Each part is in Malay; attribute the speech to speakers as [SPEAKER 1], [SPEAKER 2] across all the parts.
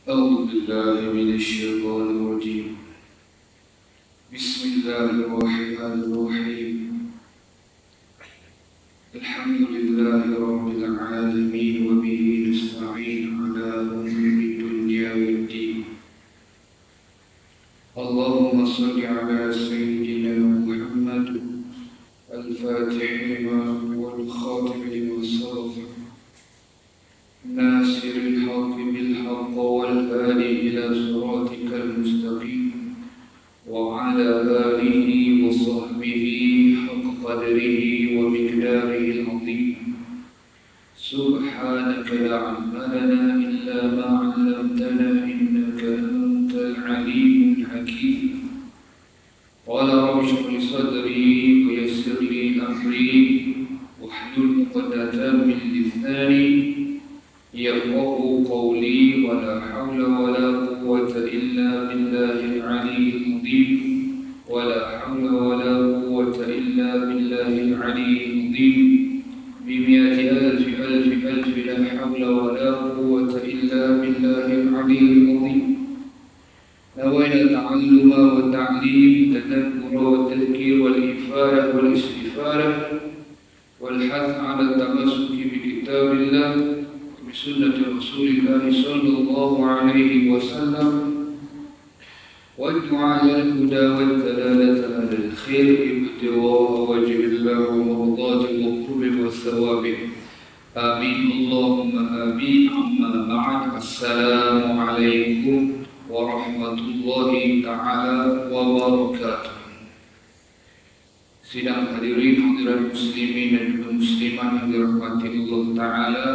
[SPEAKER 1] أعوذ بالله من الشيطان الرجيم. بسم الله الرحمن الرحيم. الحمد لله رب العالمين وبه نستعين على أمور الدنيا والدين. اللهم صل على سيدنا محمد الفاتح لما والخاتم لما سبق ناصر الحق بالحق والهادي إلى صراطك المستقيم وعلى آله وصحبه حق قدره ومقداره العظيم. سبحانك لا علم لنا إلا ما علمتنا إنك أنت العليم الحكيم. قال رب اشرح لي صدري ويسر لي أمري واحلل عقدة من لساني يفقهوا قولي ولا حول ولا قوة إلا بالله العلي العظيم. ولا حول ولا قوة إلا بالله العلي العظيم. بمئة ألف ألف ألف لا حول ولا قوة إلا بالله العلي العظيم. نوينا التعلم والتعليم التذكر والتذكير والإفادة والاستفادة والحث على التمسك بكتاب الله بسنة رسول الله صلى الله عليه وسلم والدعاء إلى الهدى والدلالة على الخير ابتغاء وجه الله ومرضاته وقربه والثواب. آمين اللهم آمين. أما بعد، السلام عليكم ورحمة الله تعالى وبركاته. Sidang hadirin hadirat muslimin dan juga muslimat yang dirahmati Allah Ta'ala,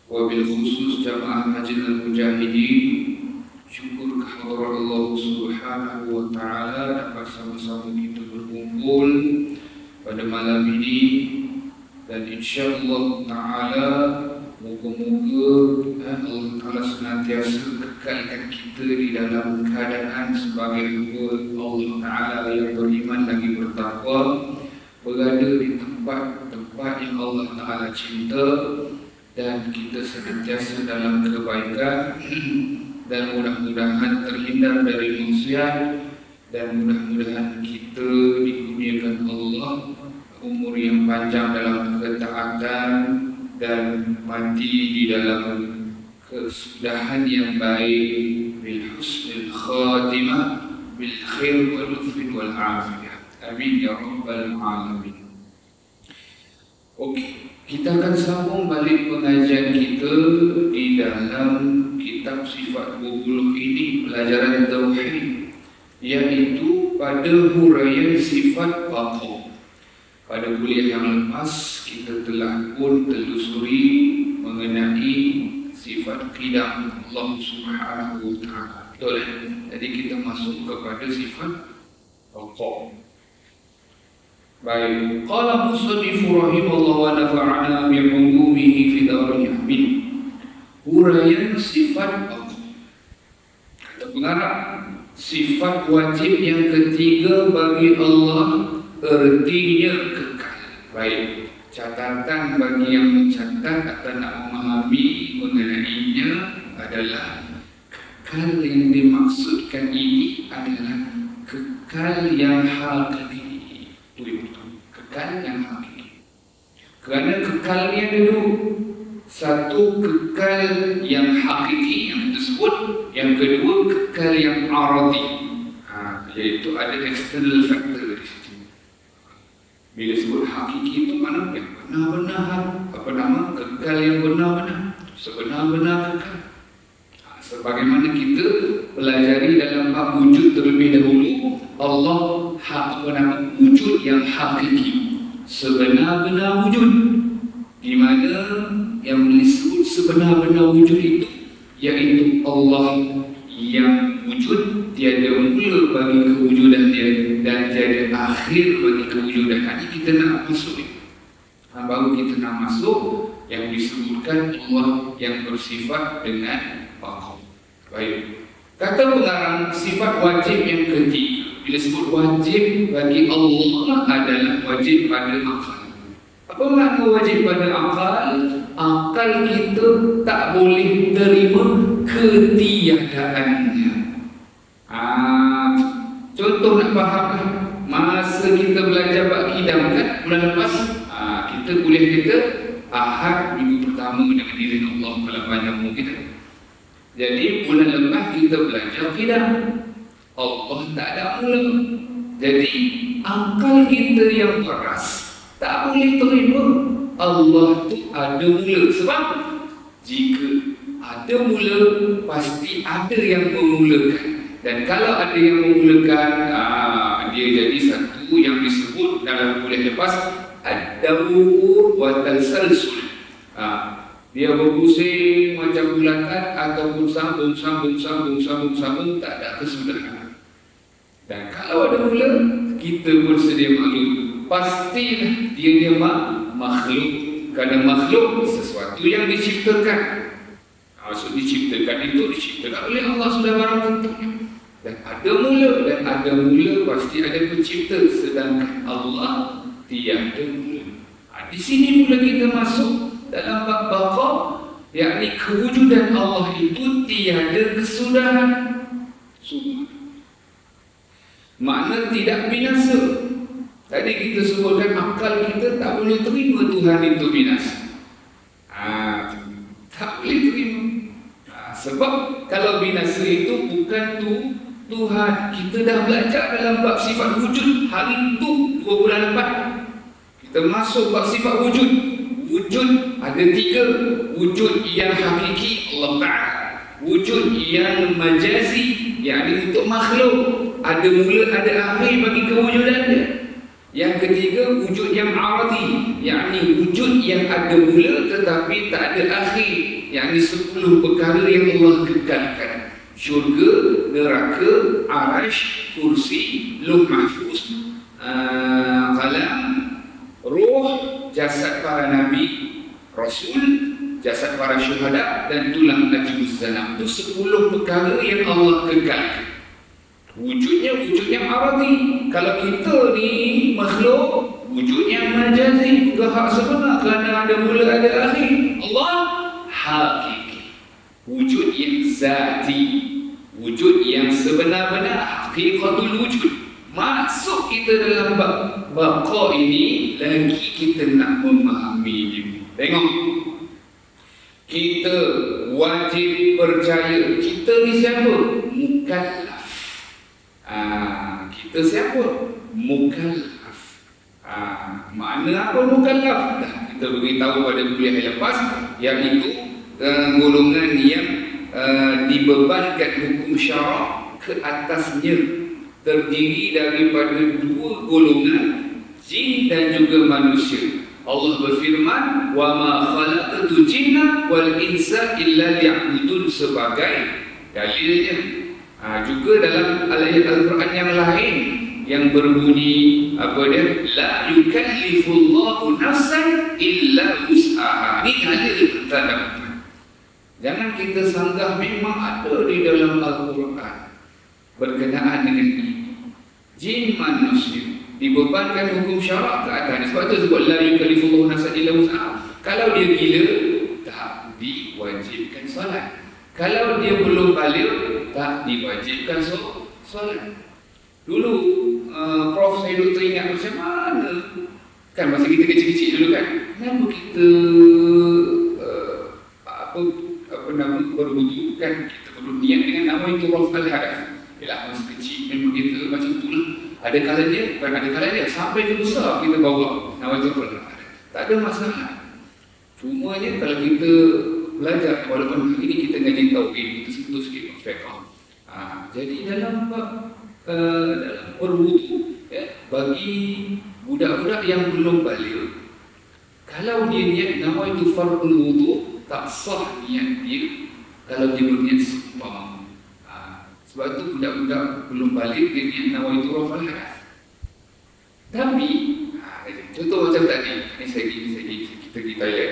[SPEAKER 1] wabil khusus jamaah Masjid Al-Mujahidin, syukur kehadirat Allah Subhanahu wa Ta'ala dapat sama-sama kita berkumpul pada malam ini, dan insyaAllah Ta'ala moga-moga Allah Ta'ala senantiasa kekalkan kita di dalam keadaan sebagai hamba Allah Ta'ala yang beriman lagi bertakwa, berada di tempat-tempat yang Allah Ta'ala cinta, dan kita senantiasa dalam kebaikan, dan mudah-mudahan terhindar dari maksiat, dan mudah-mudahan kita dikurniakan Allah umur yang panjang dalam ketaatan dan mati di dalam kesudahan yang baik, bil husnil khatimah bil khair wal lutfi wal afiyah. Amin ya rabbal alamin. Okey, kita akan sambung balik pengajian kita di dalam kitab Sifat 20 ini, pelajaran tauhid, iaitu pada huraian sifat baqa. Pada kuliah yang lepas kita telah pun telusuri mengenai sifat qidam Allah Subhanahu wa Ta'ala. Betul? Jadi kita masuk kepada sifat baqa. Baik, qala musannifu rahimahullah wa nafa'ana bi 'ulumihi fi daril amin. Huraian sifat baqa. Kata pengarang, sifat wajib yang ketiga bagi Allah artinya kekal. Baik, catatan bagi yang mencatat atau nak memahami mengenainya adalah kekal yang dimaksudkan ini adalah kekal yang hakiki. Kekal yang hakiki. Kerana kekalnya dulu, satu kekal yang hakiki yang disebut, yang kedua kekal yang aradi, iaitu ada external factor di situ. Bila sebut hakiki itu mana yang benar-benar, apa nama, kekal yang benar-benar, sebenar-benar kekal. Sebagaimana kita pelajari dalam bab wujud terlebih dahulu, Allah apa nama, wujud yang hakiki, sebenar-benar wujud, di mana yang disebut sebenar-benar wujud itu iaitu Allah yang wujud, tiada mula bagi kewujudan dia dan tiada akhir bagi kewujudan. Ini kita nak masuk ni, baru kita nak masuk yang disebutkan Allah yang bersifat dengan baqa. Baik, kata pengarang sifat wajib yang ketiga. Bila sebut wajib bagi Allah adalah wajib pada akal. Apa makna wajib pada akal? akal kita tak boleh terima ketiadaannya. Contoh nak faham kan? Masa kita belajar bab kidam kan bulan lepas, kita kuliah kita Ahad minggu pertama dengan diri Allah kalau panjang umur kita. Jadi bulan lepas kita belajar kidam. Allah tak ada mula. Jadi akal kita yang keras tak boleh terima Allah tu ada mula. Sebab jika ada mula, pasti ada yang memulakan. Dan kalau ada yang memulakan, dia jadi satu yang disebut dalam kuliah lepas ad-dawr wa tasalsul. Dia berpusing macam bulatan ataupun sambung, tak ada kesudahan. Dan kalau ada mula, kita pun sedia maklum. Pastilah dia makhluk. Kerana makhluk sesuatu yang diciptakan. Maksud diciptakan itu diciptakan oleh Allah sudah barang tentunya. Dan ada mula, pasti ada pencipta. Sedangkan Allah tiada mula. Di sini mula kita masuk dalam bab baqa, yakni kewujudan Allah itu tiada kesudahan. Makna tidak binasa. Tadi kita sebutkan akal kita tak boleh terima Tuhan itu binasa. Tak boleh terima. Sebab kalau binasa itu bukan Tuhan. Kita dah belajar dalam bab sifat wujud hari itu 2 bulan lepas. Kita masuk bab sifat wujud. Wujud ada 3. Wujud yang hakiki Allah Ta'ala, wujud yang majazi, yakni untuk makhluk, ada mula ada akhir bagi kewujudannya. Yang ketiga, wujud yang aradi, yakni wujud yang ada mula tetapi tak ada akhir, yakni 10 perkara yang Allah kekalkan: syurga, neraka, arash, kursi, lauh mahfuz, qalam, roh, jasad para nabi, rasul, jasad para syuhada, dan tulang najmus zanam. Itu 10 perkara yang Allah kekalkan. Wujudnya wujud yang aradi. Kalau kita ni makhluk, wujud yang majazi, bukan hak sebenar kerana ada mula ada akhir. Allah hakiki, wujud yang zati, wujud yang sebenar-benar, hakikatul wujud. Masuk kita dalam bab baqa ini, lagi kita nak memahami ini. Tengok, kita wajib percaya kita ni siapa? Mukallaf. Kita siapa? Mukallaf. Makna apa mukallaf? Kita beritahu pada kuliah yang lepas, iaitu golongan yang dibebankan hukum syarak ke atasnya, terdiri daripada 2 golongan, jin dan juga manusia. Allah berfirman, wa ma khalaqtu jinna wal insa illa liya'budun, sebagai dalilnya. Juga dalam ayat Al-Quran yang lain yang berbunyi apa dia? La yukallifullahu nafsan illa wus'aha. Ini dalil tentang. Jangan kita sanggah memang ada di dalam Al-Quran berkenaan dengan ini. Jin manusia dibebankan hukum syarak ke atas. Sebab itu sebut la yukallifullahu nafsan illa wus'aha. Kalau dia gila, tak diwajibkan solat. Kalau dia belum balik, tak diwajibkan solat. Dulu Prof saya duk teringat macam mana kan masa kita kecil-kecil dulu kan, kenapa kita apa nama berwudu kan, kita perlu niat dengan nama itu Prof al-Hadath. Yalah, masa kecil memang kita macam itulah. Ada kalanya sampai ke besar kita bawa nama itu Prof al-Hadath. Tak ada masalah. Cumanya kalau kita belajar, walaupun hari ini kita ngaji tauhid, kita sentuh sikit fiqh. Jadi dalam berwudu, bagi budak-budak yang belum balik, kalau dia niat nama itu fardhu wudu, tak sah niat dia kalau dia berniat seumpama. Sebab itu budak-budak belum balik dia niat nama itu rafal hadas. Tapi contoh macam tadi, ini saya kita pergi toilet,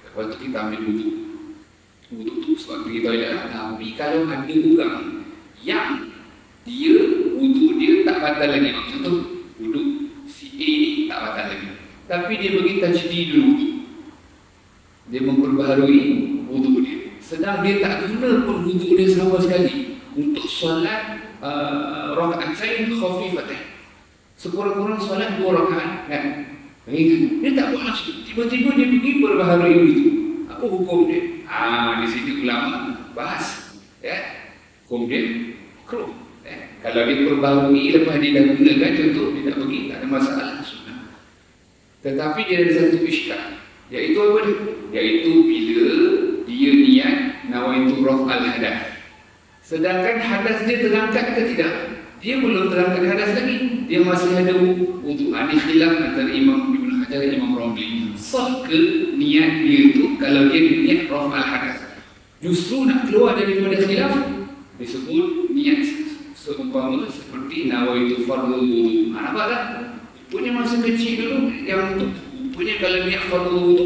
[SPEAKER 1] lepas tu kita ambil wudu tu sebab pergi toilet. Tapi kalau ada orang yang dia wudu dia tak batal lagi, contoh wudu si A ni tak batal lagi, tapi dia bagi tajdid dulu, dia perbaharui wuduk dia. Sedang dia tak guna pun wuduk dia sama sekali untuk solat rakaatain khafifatain. Sekurang-kurang solat 2 rakaat kan. Dia tak buat langsung. Tiba-tiba dia pergi perbaharui wuduk. Apa hukum dia? Di sini ulama bahas. Ya. Hukum dia makruh. Kalau dia perbaharui lepas dia dah gunakan, contoh dia tak pergi, tak ada masalah sunnah. Tetapi dia ada satu iskal, iaitu apa dia? Iaitu bila dia niat nawaitu raf'al hadath. Sedangkan hadas dia terangkat ke tidak? Dia belum terangkat hadas lagi. Dia masih ada wuduk. Ini khilaf antara Imam Ibn Hajar dan Imam Ramli. Sah ke niat dia tu kalau dia niat raf'al hadath? Justru nak keluar daripada khilaf disebut niat seumpama seperti nawaitu fardhu wudu. Nampak tak? Punya masa kecil dulu yang punya kalau niat fardhu wudu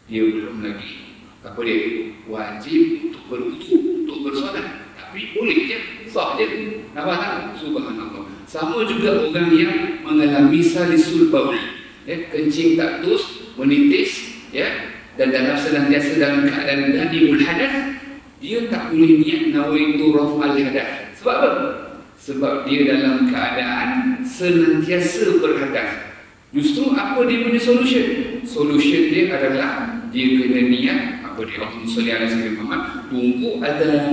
[SPEAKER 1] dia belum lagi apa dia wajib untuk berwudu, untuk bersolat, tapi boleh je, sah je. Nampak tak? Subhanallah. Sama juga orang yang mengalami salisul baul, kencing tak tus, menitis, dan dalam senantiasa dalam keadaan danimul hadath, dia tak boleh niat nawaitu raf'al hadath. Sebab apa? Sebab dia dalam keadaan senantiasa berhadath. Justru apa dia punya solution? Solution dia adalah dia kena niat apa dia? Allahumma shalli ala sayyidina Muhammad, tunggu adzan,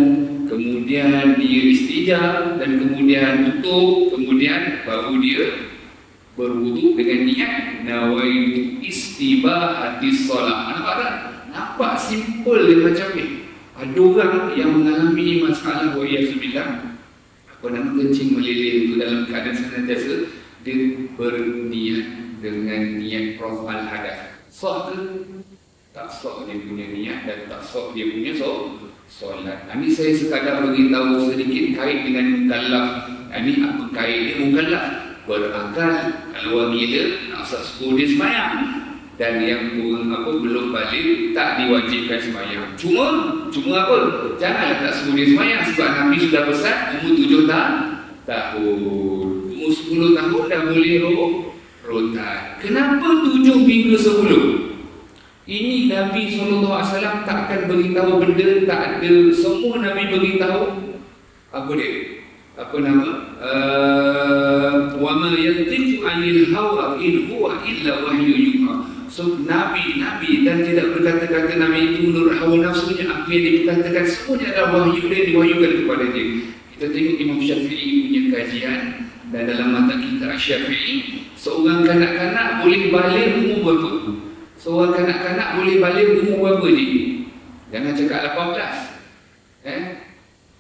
[SPEAKER 1] kemudian dia istijab, dan kemudian tutup, kemudian baru dia berwuduk dengan niat nawaitu istibahatis solat. Nampak tak? Nampak simple dia macam ni. Ada orang yang mengalami masalah wa'iyyazubillah, apa nama, kencing meleleh itu dalam keadaan senantiasa dia berniat dengan niat raf'al hadath. Sah ke? Tak sah dia punya niat dan tak sah dia punya solat. Ini saya sekadar beritahu sedikit kait dengan mukallaf. Ini apa kait dia mukallaf? Berakal, kalau orang gila nak suruh dia sembahyang, dan yang belum balik tak diwajibkan sembahyang. Cuma apa? Janganlah tak suruh dia sembahyang, sebab Nabi sudah pesan umur 7 tahun, umur 10 tahun dah boleh rotan. Kenapa 7 minggu sebelum? Ini Nabi SAW takkan beritahu benda tak ada. Semua Nabi beritahu apa dia? Apa nama? Wa ma yantiqu 'anil hawa in huwa illa wahyu yuha. So Nabi dan tidak berkata-kata Nabi itu menurut hawa nafsunya. Apa yang dikatakan semuanya adalah wahyu dia, diwahyukan kepada dia. Kita tengok Imam Syafi'i punya kajian, dan dalam mata kita Syafi'i, seorang kanak-kanak boleh balik umur berapa? Seorang kanak-kanak boleh balik umur berapa ni? Jangan cakap 18,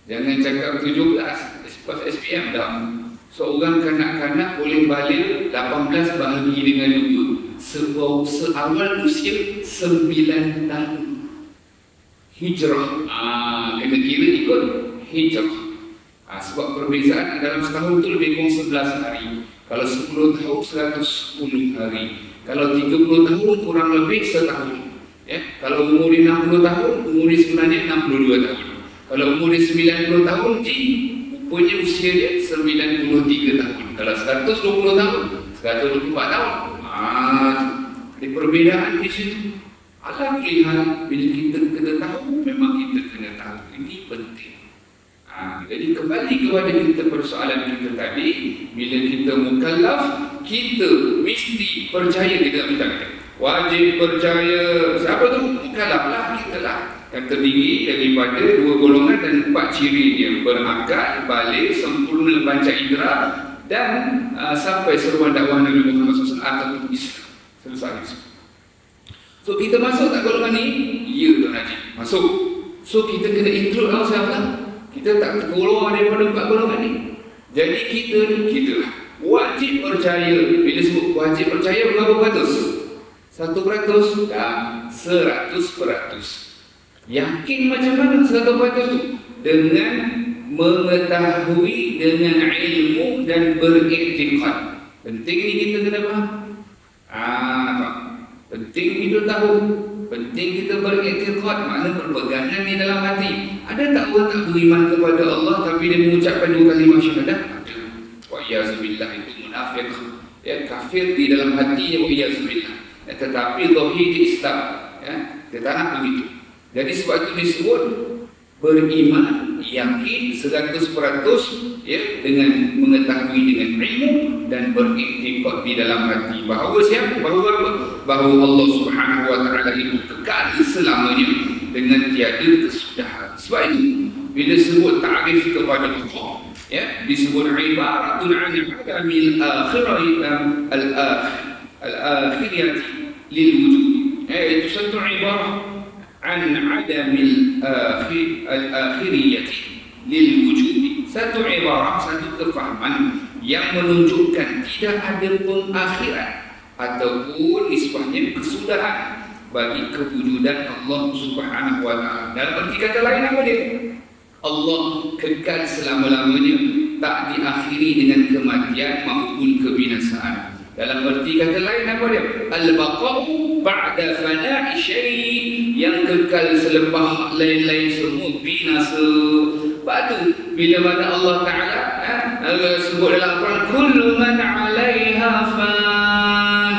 [SPEAKER 1] jangan cakap 17, pas SPM dah. Seorang kanak-kanak boleh balik 18 bahagi dengan 2, seawal usia 9 tahun. Hijrah, kena kira ikut hijrah. Sebab perbezaan dalam setahun itu lebih kurang 11 hari. Kalau 10 tahun 110 hari. Kalau 30 tahun kurang lebih setahun. Kalau umur 60 tahun, umur sebenarnya 62 tahun. Kalau umur 90 tahun, punya usia dia 93 tahun. Kalau 120 tahun, 124 tahun. Ada perbezaan di situ. Alhamdulillah, bila kita kena tahu, memang kita kena tahu. Ini penting. Jadi kembali kepada kita persoalan kita tadi, bila kita mukallaf, kita mesti percaya. Kita tak minta kata wajib percaya. Siapa tu? Mukallaf lah, kita lah, yang terdiri daripada 2 golongan dan 4 ciri dia: berakal, balik, sempurna panca indera, dan sampai seruan dakwah Nabi Muhammad SAW ataupun Islam. Selesai. So kita masuk tak golongan ni? Ya, Tuan Haji, masuk. So kita kena include ourselves lah. Kita tak keluar daripada 4 golongan ni. Jadi kita lah wajib percaya. Bila sebut wajib percaya, berapa peratus? 100%? Tak, 100%. Yakin macam mana 100% tu? Dengan mengetahui, dengan ilmu dan beriktikad. Penting ni kita kena faham. Penting kita tahu, penting kita beriktikad, makna berpegangan di dalam hati. Ada tak orang tak beriman kepada Allah tapi dia mengucapkan 2 kalimah syahadah? Ada. Wa'iyyazubillah, itu munafik, kafir di dalam hati, wa'iyyazubillah. Tetapi zahir Islam, Kita tak nak begitu. Jadi sebab itu disebut beriman, yakin 100% ya, dengan mengetahui dengan ilmu dan beriktikad di dalam hati bahawa siapa? Bahawa apa? Bahawa Allah Subhanahu wa taala itu kekal selamanya dengan tiada kesudahan. Sebab itu bila sebut ta'rif kepada Allah, ya, disebut ibaratun 'an adamil al-akhiriyah lil wujud. Itu satu ibarat an adamil al-akhiriyah lil wujud. Satu ibarat, satu kefahaman yang menunjukkan tidak ada pengakhiran ataupun nisbahnya kesudahan bagi kewujudan Allah Subhanahu wa taala. Dalam arti kata lain apa dia? Allah kekal selama-lamanya, tak diakhiri dengan kematian maupun kebinasaan. Dalam arti kata lain apa dia? Al-baqa'u ba'da fana'i syai', yang kekal selepas lain-lain semua binasa. Batu bila mana Allah Ta'ala sebut dalam Quran, kullu man 'alaiha fan.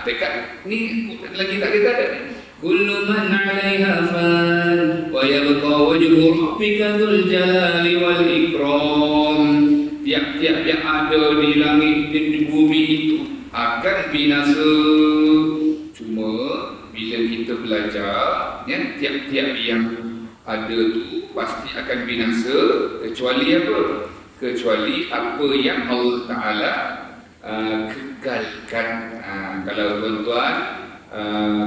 [SPEAKER 1] Dekat ni lagi tak kita ada. Kullu man 'alaiha fan wa yabqa wajhu rabbika dzul jalali wal ikram. Tiap-tiap yang ada di langit dan di bumi itu akan binasa. Cuma bila kita belajar, ya, tiap-tiap yang ada tu pasti akan binasa, kecuali apa? Kecuali apa yang Allah Ta'ala kekalkan. Kalau tuan-tuan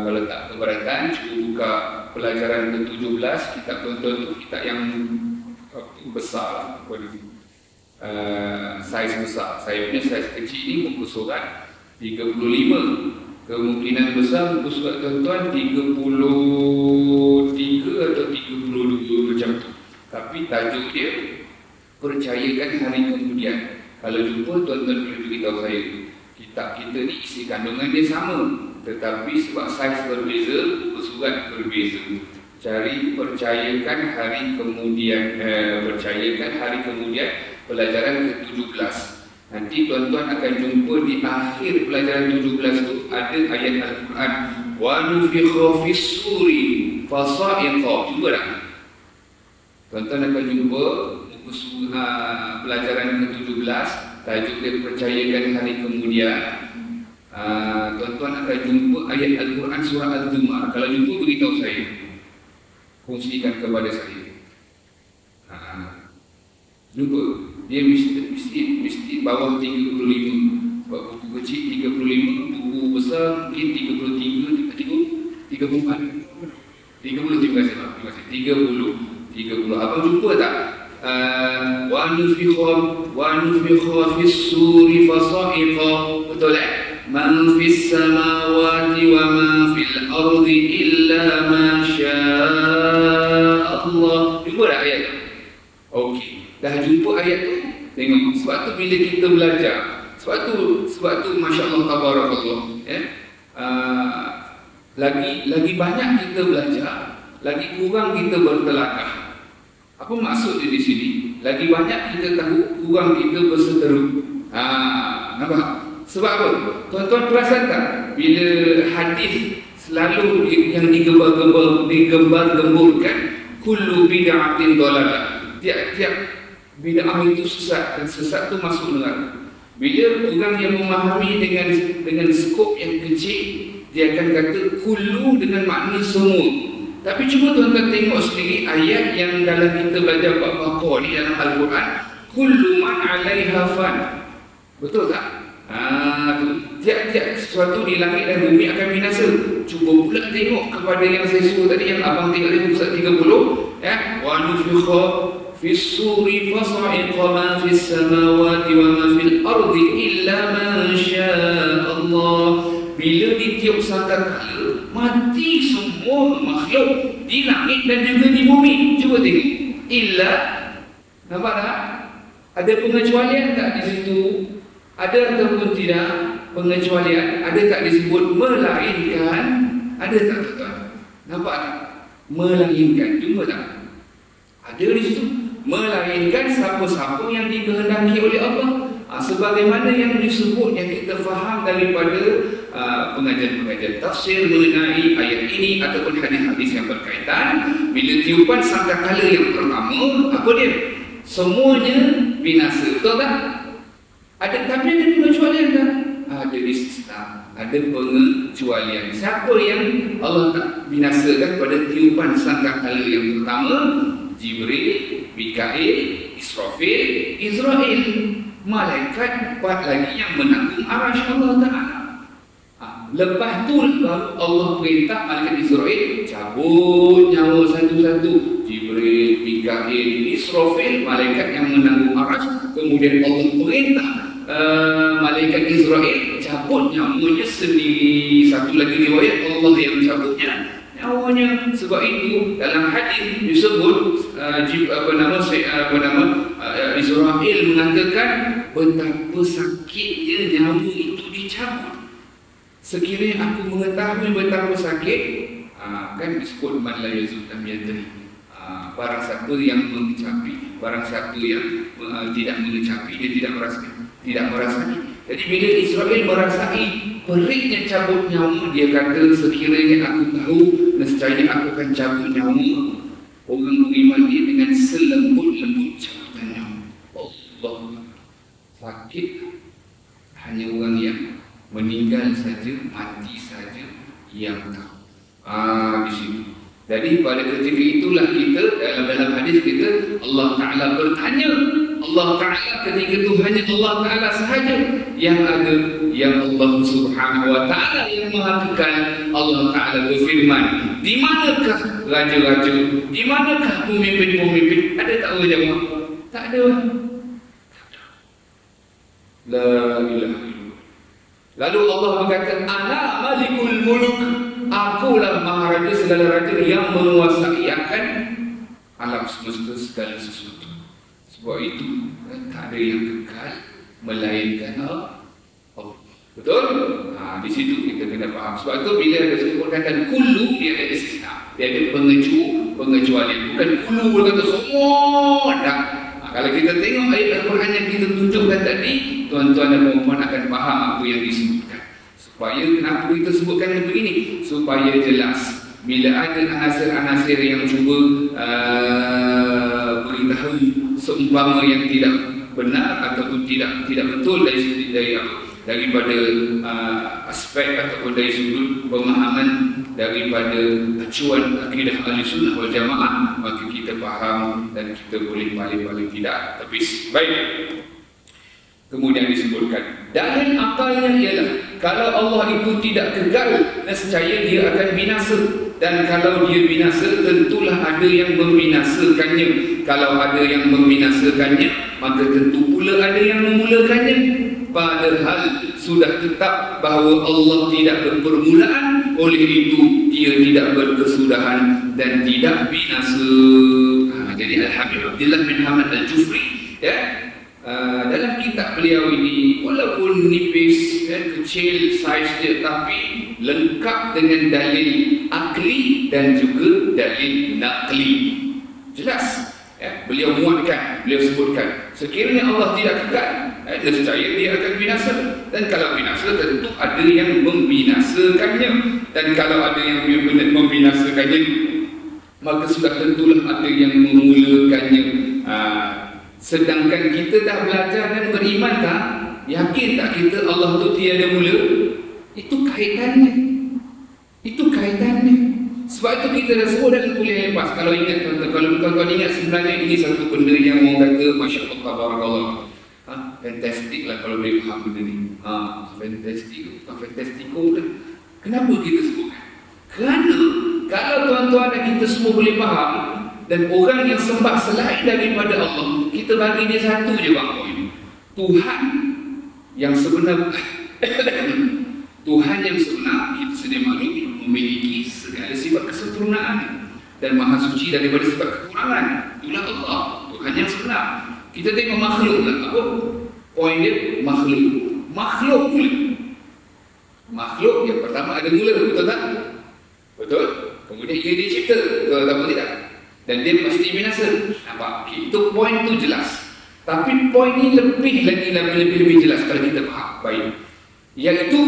[SPEAKER 1] kalau tak keberatan, cuba buka pelajaran ke-17, kitab tuan-tuan tu kitab yang besar, saiz besar. Saya punya saiz kecil ni muka surat 35. Kemungkinan besar muka surat tuan-tuan 33 atau 32 macam tu. Tapi tajuk dia percayakan hari kemudian. Kalau jumpa tuan-tuan boleh beritahu saya. Kitab kita ni isi kandungan dia sama, tetapi sebab saiz berbeza, muka surat berbeza. Cari percayakan hari kemudian, percayakan hari kemudian, pelajaran ke-17. Nanti tuan-tuan akan jumpa di akhir pelajaran 17 itu ada ayat Al-Quran, wa nufikha fis suri fasa'iqa. Jumpa tak? Tuan-tuan akan jumpa pelajaran ke-17, tajuk dia percayakan hari kemudian. Tuan-tuan akan jumpa ayat Al-Quran surah Al-Zumar. Kalau jumpa beritahu saya, kongsikan kepada saya. Jumpa, dia mesti bawah 35. Sebab buku kecil 35, buku besar mungkin 33, 34, 30. Terima kasih. 30. Abang jumpa tak? Wa nufikha fis suri fasa'iqa. Betul tak? Man fis samawati wa ma fil ardi illa ma syaa Allah. Jumpa tak ayat tu? Okey. Dah jumpa ayat tu? Tengok. Sebab tu bila kita belajar, sebab tu masya-Allah tabarakallah, ya. Lagi banyak kita belajar, lagi kurang kita bertelakah. Apa maksud dia di sini? Lagi banyak kita tahu, kurang kita berseteru. Nampak? Sebab apa? Tuan-tuan perasan tak? Bila hadis selalu yang digembar-gemburkan, kullu bid'atin dhalalah. Tiap-tiap bid'ah itu sesat, dan sesat itu masuk neraka. Bila orang yang memahami dengan skop yang kecil, dia akan kata kullu dengan makna semua. Tapi cuba tuan-tuan tengok sendiri ayat yang dalam kita belajar bab Baqarah ni dalam Al-Quran, kullu man 'alaiha fan. Betul tak? Tiap-tiap sesuatu di langit dan bumi akan binasa. Cuba pula tengok kepada yang saya suruh tadi, yang abang tengok tadi muka 30, ya. Wa nufikha fis suri fasa'iqa ma fis samawati wa ma fil ardi illa ma syaa Allah. Bila ditiup sangkakala, mati semua makhluk di langit dan juga di bumi. Cuba tengok. Illa, nampak tak? Ada pengecualian tak di situ? Ada ataupun tidak pengecualian? Ada tak disebut melainkan? Ada tak tuan-tuan? Nampak tak? Melainkan. Jumpa tak? Ada di situ. Melainkan siapa-siapa yang dikehendaki oleh Allah. Sebagaimana yang disebut, yang kita faham daripada pengajian-pengajian tafsir mengenai ayat ini ataupun hadis-hadis yang berkaitan, bila tiupan sangkakala yang pertama, apa dia? Semuanya binasa, betul tak? Tapi ada pengecualian tak? Ada istisna, ada pengecualian. Siapa yang Allah tak binasakan pada tiupan sangkakala yang pertama? Jibril, Mikail, Israfil, Israel. Malaikat 4 lagi yang menanggung arasy Allah Ta'ala. Lepas tu Allah perintah malaikat Israel cabut nyawa satu-satu. Jibril, Mikail, Israfil, malaikat yang menanggung arasy. Kemudian Allah perintah malaikat Israel cabut nyawanya sendiri. Satu lagi riwayat Allah yang cabutnya nyawanya. Sebab itu dalam hadis disebut Israel mengatakan betapa sakitnya nyawa itu dicabut. Sekiranya aku mengetahui betapa sakit, kan disebut man la yazul tamyadri, barang siapa yang mengecapi, barang siapa yang tidak mengecapi, dia tidak merasai. Jadi bila Israel merasai perihnya cabut nyawa, dia kata sekiranya aku tahu, nescaya aku akan cabut nyawa orang beriman dia dengan selembut-lembut cabutan nyawa. Allah, sakit hanya orang yang meninggal saja, mati saja yang tahu. Di sini. Jadi pada ketika itulah kita dalam hadis kita, Allah Ta'ala bertanya. Allah Ta'ala ketika itu hanya Allah Ta'ala sahaja yang ada, yang Allah Subhanahu Wa Ta'ala yang Maha Kekal. Allah Ta'ala berfirman, di manakah raja-raja, di manakah pemimpin-pemimpin? Ada tak orang jawab? Tak ada. La ilaha illallah. Lalu Allah berkata, ana malikul muluk, akulah maharaja segala raja yang menguasai akan alam semesta segala sesuatu. Sebab itu tak ada yang kekal melainkan Allah. Betul? Di situ kita kena faham. Sebab itu bila ada perkataan kullu, dia ada istisna, dia ada pengecualian. Bukan kullu berkata semua dah. Kalau kita tengok ayat Al-Quran yang kita tunjukkan tadi, tuan-tuan dan puan-puan akan faham apa yang disebutkan. Supaya kenapa kita sebutkan yang begini? Supaya jelas. Bila ada anasir-anasir yang cuba beritahu seumpama yang tidak benar ataupun tidak betul daripada aspek ataupun dari sudut pemahaman daripada acuan akidah Ahlussunnah wal Jamaah, maka kita faham dan kita boleh paling tidak tepis. Baik. Kemudian disebutkan dalil akalnya ialah kalau Allah itu tidak kekal, nescaya dia akan binasa, dan kalau dia binasa tentulah ada yang membinasakannya. Kalau ada yang membinasakannya, maka tentu pula ada yang memulakannya. Padahal sudah tetap bahawa Allah tidak berpermulaan, oleh itu dia tidak berkesudahan dan tidak binasa. Jadi Al-Habib Abdullah bin Hamad Al-Jufri, dalam kitab beliau ini walaupun nipis, kecil saiz dia, tapi lengkap dengan dalil akli dan juga dalil naqli. Jelas. Beliau muatkan, beliau sebutkan sekiranya Allah tidak kekal, nescaya dia akan binasa, dan kalau binasa tentu ada yang membinasakannya, dan kalau ada yang membinasakannya, maka sudah tentulah ada yang memulakannya. Sedangkan kita dah belajar dan beriman tak? Yakin tak kita Allah tu tiada mula? Itu kaitannya. Itu kaitannya. Sebab itu kita dah sebut dalam kuliah lepas. Kalau ingat tuan-tuan, kalau tuan-tuan ingat, sebenarnya ini satu benda yang orang kata Masya Allah, Tabarakallah, fantastik lah kalau boleh faham benda ni. Fantastik, fantastiko lah. Kenapa kita sebutkan? Kerana kalau tuan-tuan dan kita semua boleh faham, dan orang yang sembah selain daripada Allah, kita bagi dia satu je bangku ini, Tuhan yang sebenar. Tuhan yang sebenar, kita sedia maklum, memiliki segala sifat kesempurnaan dan maha suci daripada sifat kekurangan. Itulah Allah, Tuhan yang sebenar. Kita tengok makhluk lah. Apa poin dia? Makhluk mula. Makhluk yang pertama ada mula, betul tak? Betul? Kemudian ia dicipta, betul atau tidak? Dan dia pasti binasa. Nampak? Itu poin tu jelas. Tapi poin ini lebih jelas kalau kita faham baik. Iaitu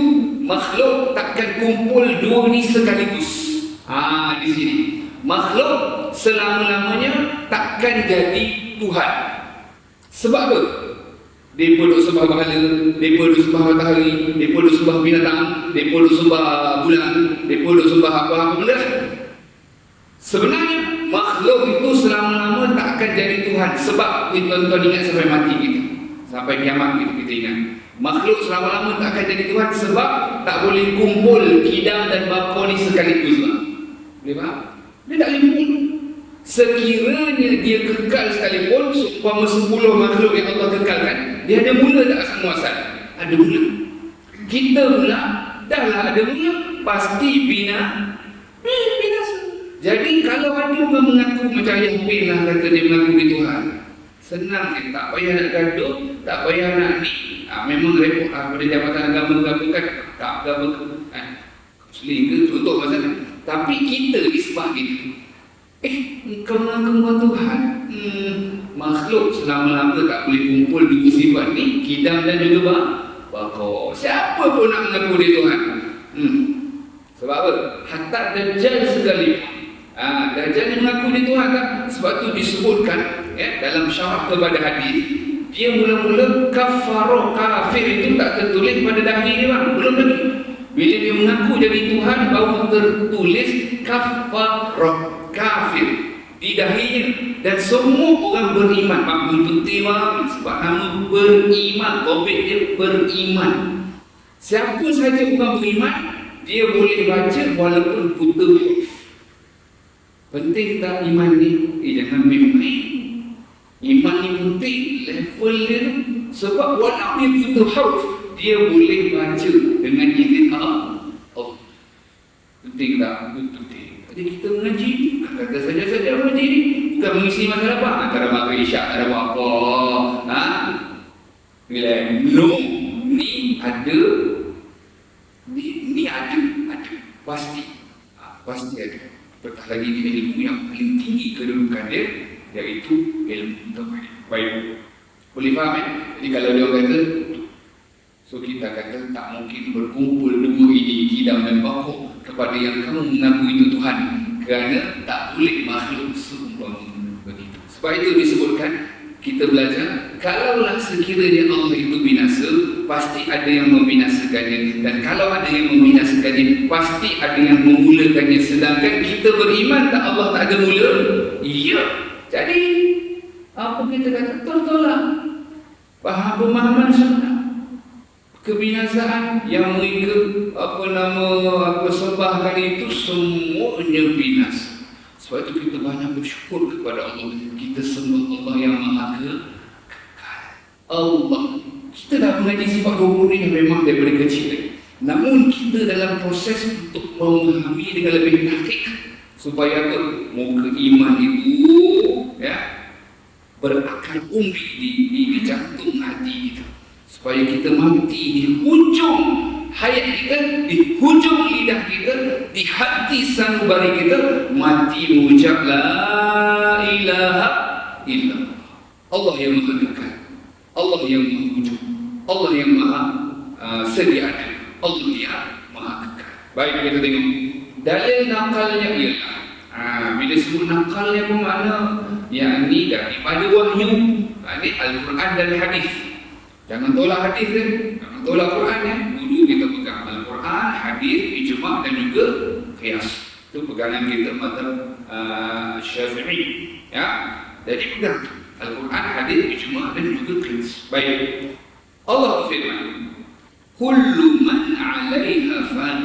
[SPEAKER 1] makhluk takkan kumpul dua ni sekaligus. Di sini. Makhluk selama-lamanya takkan jadi Tuhan. Sebab apa? Mereka duk sembah bahala, mereka duk sembah matahari, mereka duk sembah binatang, mereka duk sembah bulan, mereka duk sembah apa-apa benda. Sebenarnya makhluk itu selama-lama takkan jadi Tuhan. Sebab tuan-tuan ingat sampai mati kita, sampai kiamat kita ingat makhluk selama-lama takkan jadi Tuhan. Sebab tak boleh kumpul kidam dan bapa ni sekaligus. Boleh faham? Dia tak boleh kumpul. Sekiranya dia kekal sekalipun, seumpama 10 makhluk yang Allah kekalkan, dia ada mula tak asal muasal? Ada mula. Kita pula dahlah ada mula, pasti binasa. Jadi kalau ada orang mengaku macam Ayah Bin lah, kata dia mengaku di Tuhan, senang je, tak payah nak gaduh, tak payah nak ni. Memang repot lah pada jabatan agama kan, tak agama Muslim ke, untuk masalah. Tapi kita isbah gitu. Engkau mengaku Tuhan, makhluk selama-lama tak boleh kumpul dua sifat ni, kidam dan juga bakor. Siapa pun nak mengaku dia Tuhan. Sebab apa? Hatta Dajjal sekalipun, Dajjal yang mengaku dia Tuhan tak? Sebab tu disebutkan dalam syarah kepada hadis, dia mula-mula kafir itu tak tertulis pada dahi dia bang, belum lagi. Bila dia mengaku jadi Tuhan, baru tertulis kafir di dahinya. Dan semua orang beriman, makmum putih sebab nama beriman, topik dia beriman. Siapa saja orang beriman, dia boleh baca walaupun buta huruf. Penting tak iman ni? Jangan main-main. Iman ni penting, level dia. Sebab walau dia buta huruf, dia boleh baca dengan izin Allah. Penting tak? Penting. Jadi kita mengaji, kata saja mengaji ni bukan mengisi masa apa? Antara maghrib isyak ada apa? Bila no, ni ada, ni ada, pasti ada. Apatah lagi di ilmu yang paling tinggi kedudukan dia, iaitu ilmu tauhid. Baik, boleh faham Jadi kalau dia kata, so kita kata tak mungkin berkumpul dua ini, kidam dan bakor, kepada yang kamu mengaku itu Tuhan, kerana tak boleh makhluk seumpama begitu. Sebab itu disebutkan, kita belajar, kalaulah sekiranya Allah itu binasa, pasti ada yang membinasakannya, dan kalau ada yang membinasakannya, pasti ada yang memulakannya. Sedangkan kita beriman tak Allah tak ada mula? Iya. Jadi apa kita kata? Tolak faham pemahaman sunnah. Kebinasaan yang mereka sembahkan itu semuanya binasa. Sebab itu kita banyak bersyukur kepada Allah. Kita sembah Allah yang maha kekal. Allah, kita dah mengaji sifat 20 ni memang daripada kecil. Namun kita dalam proses untuk memahami dengan lebih tahqiq, supaya muka iman itu berakar umbi di jantung hati kita, supaya kita mati di hujung hayat kita, di hujung lidah kita, di hati sanubari kita, mati mengucap la ilaha illallah. Allah yang maha kekal, Allah yang maha wujud, Allah yang maha sedia ada, Allah yang maha kekal. Baik, kita tengok dalil nakalnya ialah bila sebut nakalnya apa makna? Yakni daripada wahyu, ini Al-Quran dan hadis. Jangan tolak hadis kan? Jangan tolak Quran ya. Dulu kita pegang Al-Quran, hadis, ijma' dan juga qiyas. Itu pegangan kita mazhab Syafi'i. Ya. Jadi pegang Al-Quran, hadis, ijma' dan juga qiyas. Baik. Allah firman, "Kullu man 'alaiha fan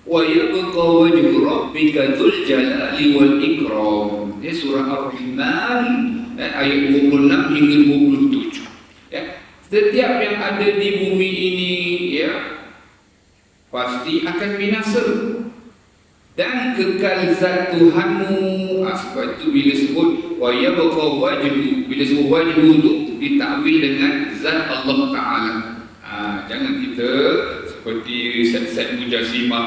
[SPEAKER 1] wa yabqa wajhu rabbika dzul jalali wal ikram." Ini surah Ar-Rahman ayat 26 hingga 27. Ya. Setiap yang ada di bumi ini pasti akan binasa dan kekal zat Tuhanmu. Sebab itu bila sebut wa yabqa wajhu, bila sebut wajhu itu ditakwil dengan zat Allah Ta'ala. Jangan kita seperti set-set mujassimah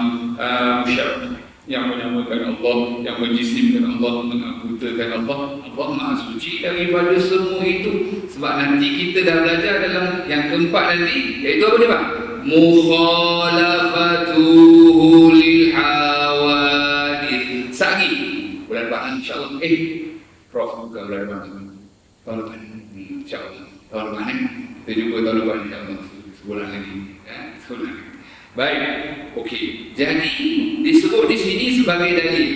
[SPEAKER 1] yang menyamakan Allah, yang menjisimkan Allah, mengaku menyebutkan Allah Maha Suci daripada semua itu. Sebab nanti kita dah belajar dalam yang keempat nanti, iaitu apa dia Pak? Mukhalafatuhu lil hawadith. Sagi bulan depan insya-Allah. Prof bukan bulan depan, tahun depan insya-Allah. Tahun depan kita jumpa tahun depan insya-Allah, sebulan lagi sebulan lagi. Baik, okey. Jadi disebut di sini sebagai dalil,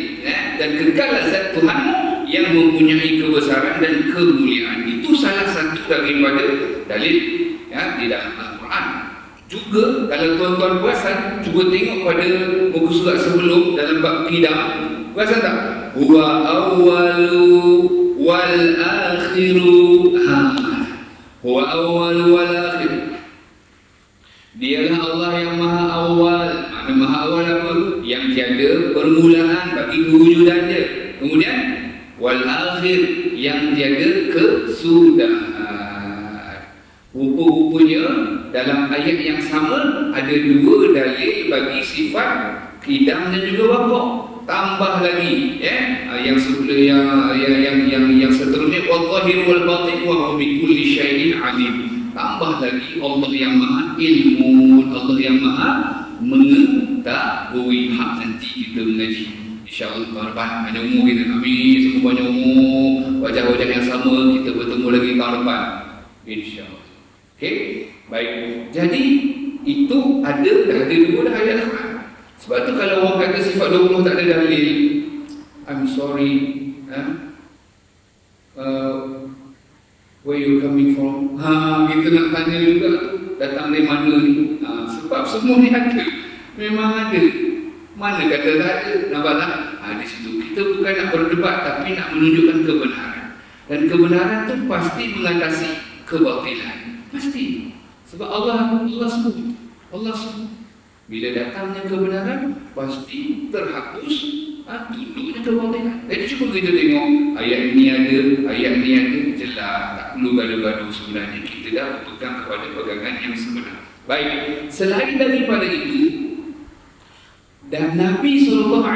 [SPEAKER 1] dan kekallah zat Tuhanmu yang mempunyai kebesaran dan kemuliaan. Itu salah satu daripada dalil di dalam Al-Quran. Juga kalau tuan-tuan perasan, cuba tengok pada muka surat sebelum dalam bab akidah. Perasan tak? Huwa awwalu wal akhiru. Huwa awwalu wal akhiru. Dialah Allah yang maha awal. Mana maha awal apa? Yang tiada permulaan bagi kewujudannya. Kemudian wal akhir, yang tiada kesudahan. Rupa-rupanya dalam ayat yang sama ada dua dalil bagi sifat qidam dan juga baqa. Tambah lagi yang seterusnya wal-zahir wal batin wa huwa bi kulli syai'in alim. Tambah lagi Allah yang maha ilmu, Allah yang maha mengetahui. Nanti kita mengaji insya-Allah tahun depan, panjang umur kita, amin, semua panjang umur, wajah-wajah yang sama, kita bertemu lagi tahun depan insya-Allah. Okey, baik. Jadi itu ada dua dah ayat Al-Quran. Sebab tu kalau orang kata sifat 20 tak ada dalil, I'm sorry, where you coming from? Kita nak tanya juga datang dari mana ni? Sebab semua ni ada, memang ada. Mana kata tak ada? Nampak tak? Di situ kita bukan nak berdebat, tapi nak menunjukkan kebenaran. Dan kebenaran tu pasti mengatasi kebatilan, pasti. Sebab Allah sebut, Allah sebut. Bila datangnya kebenaran, pasti terhapus tunduknya kebatilan. Jadi cuba kita tengok ayat ni ada, jelas, tak perlu gaduh-gaduh. Sebenarnya kita dah berpegang kepada pegangan yang sebenar. Baik, selain daripada itu, dan Nabi SAW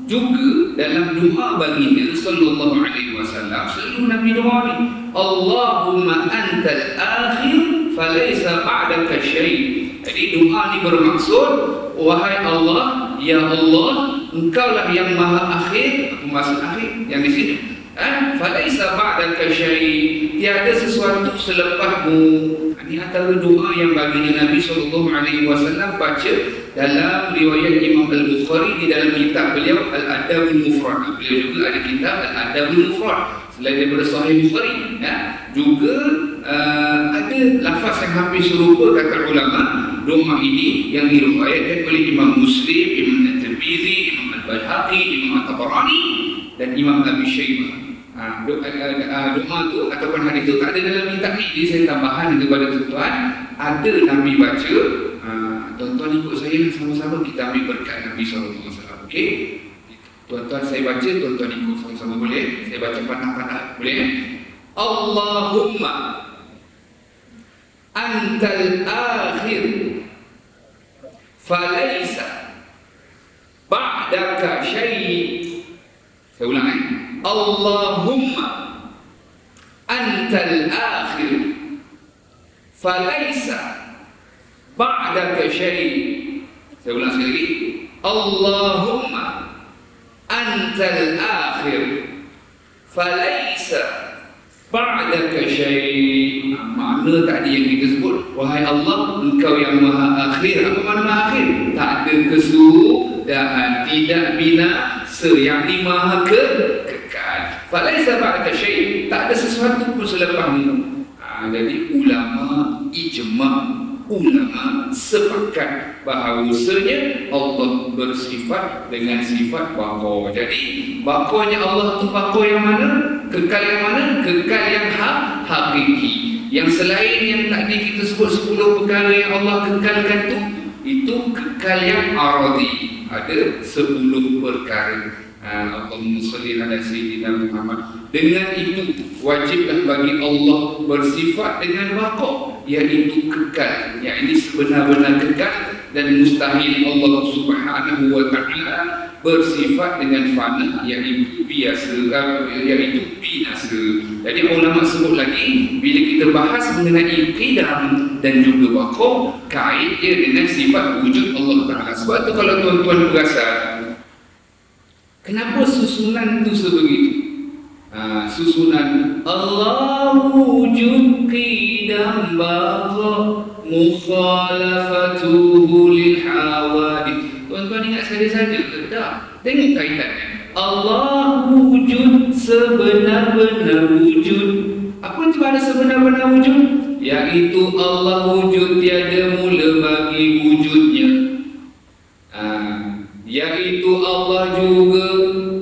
[SPEAKER 1] juga dalam doa baginda SAW selalu Nabi doa ni, Allahumma antal akhir falaysa ba'daka syai'. Jadi doa ni bermaksud, wahai Allah, ya Allah, engkaulah yang maha akhir. Apa maksud akhir yang di sini? Falaisa ba'daka syai', tiada sesuatu selepasmu. Ini antara doa yang baginda Nabi SAW baca dalam riwayat Imam Al-Bukhari di dalam kitab beliau Al-Adabul Mufrad. Beliau juga ada kitab Al-Adabul Mufrad selain daripada Sahih Bukhari. Juga ada lafaz yang hampir serupa kata ulama. Doa ini yang diriwayatkan oleh Imam Muslim, Imam At-Tirmizi, Imam Al-Baihaqi, Imam At-Tabarani dan Imam Abi Syaibah. Doa tu ataupun hadis tu tak ada dalam kitab ni, jadi saya tambahan kepada tuan-tuan. Ada Nabi baca, tuan-tuan ikut saya sama-sama kita ambil berkat Nabi SAW. Okey, tuan-tuan saya baca, tuan-tuan ikut sama-sama boleh? Saya baca patah-patah boleh? Allahumma antal akhir falaysa ba'daka syai'. Saya ulang Allahumma antal akhir falaysa ba'daka syai'. Saya ulang sekali lagi, Allahumma antal akhir falaysa ba'daka syai'. Makna tadi yang kita sebut, wahai Allah, engkau yang maha akhir. Apa makna maha akhir? Tak ada kesudahan, tidak binasa, yang di maha kekal. Falaisa ba'daka syai', tak ada sesuatu pun selepasmu. Jadi ulama ijma', ulama sepakat bahawasanya Allah bersifat dengan sifat baqa. Jadi baqanya Allah tu baqa yang mana? Kekal yang mana? Kekal yang hakiki. Yang selain yang tadi kita sebut 10 perkara yang Allah kekalkan tu, itu kekal yang aradi. Ada 10 perkara. Allahumma shalli ala sayyidina Muhammad. Dengan itu wajiblah bagi Allah bersifat dengan baqa, iaitu kekal, yakni sebenar-benar kekal, dan mustahil Allah Subhanahu wa taala bersifat dengan fana, iaitu biasa, iaitu binasa. Jadi ulama sebut lagi, bila kita bahas mengenai qidam dan juga baqo, kait dia dengan sifat wujud Allah Taala. Sebab tu kalau tuan-tuan perasan, kenapa susunan tu sebegitu? Susunan Allah wujud qidam baqo mukhalafatuhu lil hawadith. Tuan-tuan ingat saja-saja ke tak? Tengok kaitannya. Allah wujud sebenar-benar wujud. Apa itu ada sebenar-benar wujud? Yaitu Allah wujud tiada mula bagi wujudnya. Yaitu Allah juga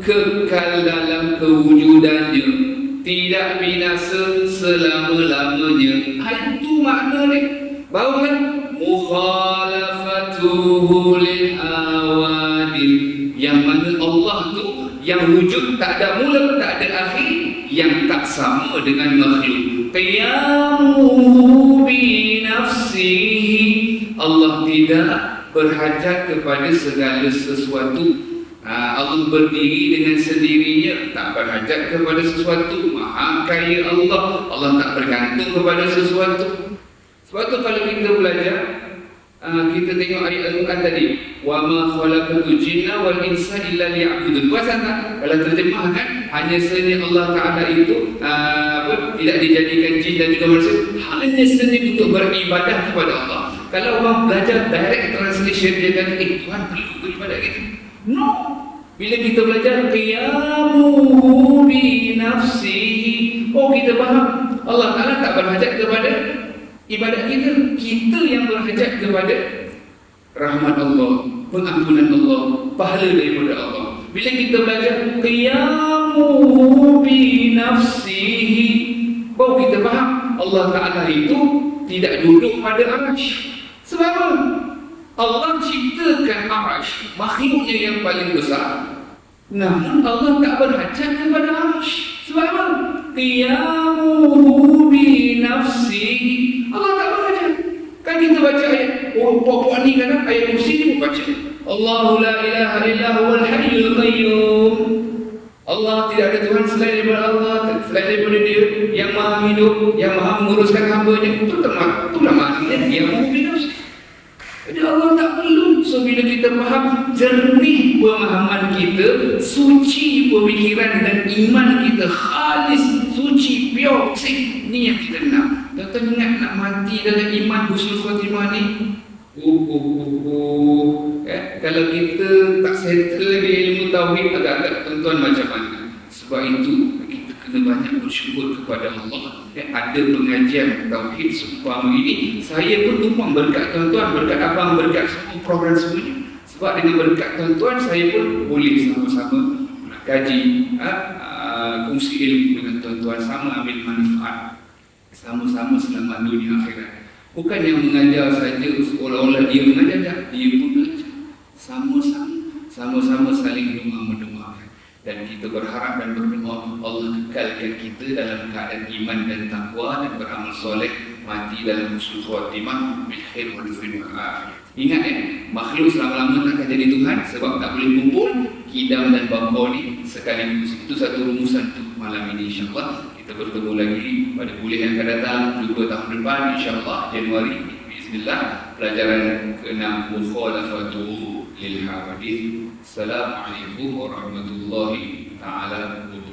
[SPEAKER 1] kekal dalam kewujudannya, tidak binasa selama-lamanya. Itu makna ni. Baru kan mukhalafatuhu lil awadil, yang mana Allah tu yang wujud tak ada mula, tak ada akhir, yang tak sama dengan makhluk. Qiyamuhu bi nafsihi, Allah tidak berhajat kepada segala sesuatu. Allah berdiri dengan sendirinya, tak berhajat kepada sesuatu. Maha kaya Allah, Allah tak bergantung kepada sesuatu. Sebab tu kalau kita belajar, kita tengok ayat Al-Quran tadi, wa ma khalaqatul jinna wal insa illa liya'budun. Puasan tak? Kalau terjemahkan, hanya sahaja Allah Ta'ala itu tidak dijadikan jin dan juga manusia hanya sahaja untuk beribadah kepada Allah. Kalau orang belajar direct translation, dia kata, Tuhan perlu beribadah gitu. No. Bila kita belajar qiyamuhu bi nafsihi, kita faham Allah Ta'ala tak berhajat kepada ibadat kita. Kita yang berhajat kepada rahmat Allah, pengampunan Allah, pahala daripada Allah. Bila kita belajar qiyamuhu bi nafsihi, baru kita faham Allah Ta'ala itu tidak duduk pada arasy. Sebab apa? Allah ciptakan arasy, makhluknya yang paling besar, namun Allah tak berhajat kepada arasy. Sebab apa? Qiyamuhu bi nafsihi, Allah tak berhajat. Kan kita baca ayat, puak-puak ni kadang ayat kursi ni pun baca Allahu la ilaha illa huwal hayyul qayyum. Allah tidak ada Tuhan selain daripada Allah, selain daripada Dia yang maha hidup, yang maha menguruskan hamba-Nya. Itulah maknanya qiyamuhu bi nafsihi. Jadi Allah tak perlu. So bila kita faham, jernih pemahaman kita, suci pemikiran dan iman kita, khalis, suci, pure, ni yang kita nak. Tuan-tuan ingat nak mati dalam iman husnul khatimah ni? Kalau kita tak settle lagi ilmu tauhid, agak-agak tuan-tuan macam mana? Sebab itu kita kena banyak bersyukur kepada Allah. Ada pengajian tauhid seumpama ini, saya pun tumpang berkat tuan-tuan, berkat abang, berkat semua program semuanya. Sebab dengan berkat tuan-tuan, saya pun boleh sama-sama kaji, kongsi ilmu dengan tuan-tuan, sama ambil manfaat, sama-sama selamat dunia akhirat. Bukan yang mengajar saja seolah-olah dia mengajar, dia pun belajar. Sama-sama saling mendoakan. Dan kita berharap dan berdoa Allah kekalkan kita dalam keadaan iman dan takwa dan beramal soleh, mati dalam husnul khatimah bil khair wal afiyah. Ingat makhluk selama-lamanya tak akan jadi Tuhan sebab tak boleh kumpul qidam dan baqo ni sekaligus. Itu satu rumusan untuk malam ini, insya-Allah. Kita bertemu lagi pada kuliah yang akan datang juga tahun depan, insya-Allah Januari, bismillah, pelajaran ke-6 mukhalafatuhu lil hawadith. Assalamualaikum warahmatullahi taala wabarakatuh.